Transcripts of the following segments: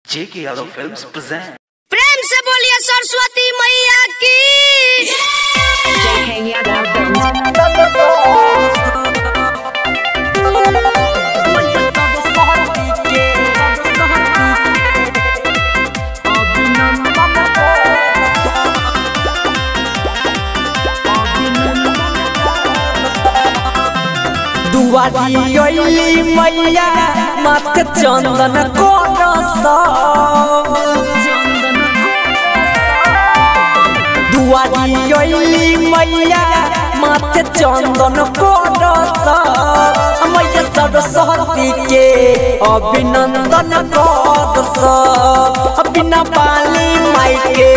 जेके Yadav films present. प्रेम से बोलिए सरस्वती मैया की। जेके यादव फिल्म्स। दुआरी ओइली मैया माथे चंदन कोरस दुआरी ओइली मैया माथे चंदन कोरस मैया सरस्वती के अभिनंदन करस बिना पाली माई के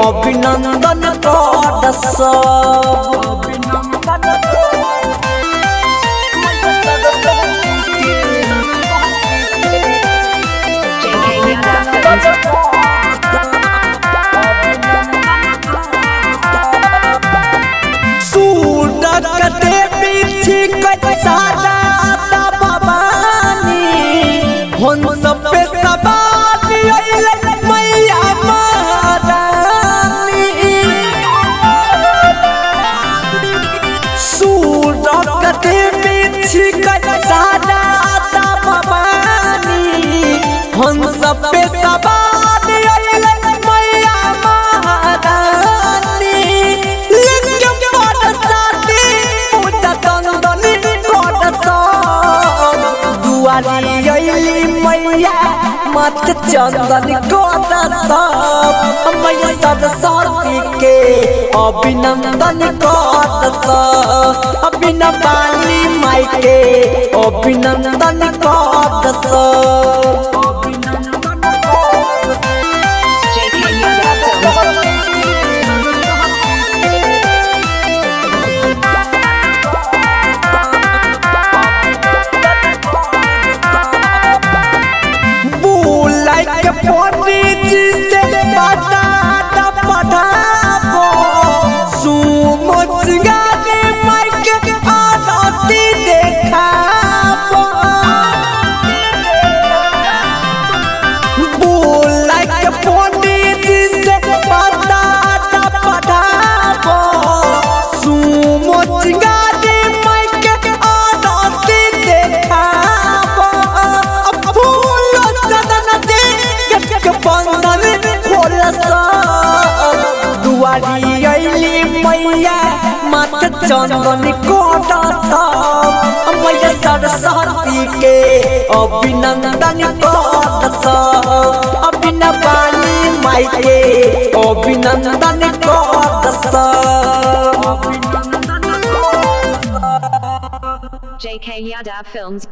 अभिनंदन करस मत चंदन कोरस मैया सरस्वती के अभिनंदन करस बिना पाली माई के अभिनंदन करस। चंदन कोरस मैया सरस्वती के अभिनंदन करस बिना पाली माई के अभिनंदन करस। जेके यादव फिल्म्स।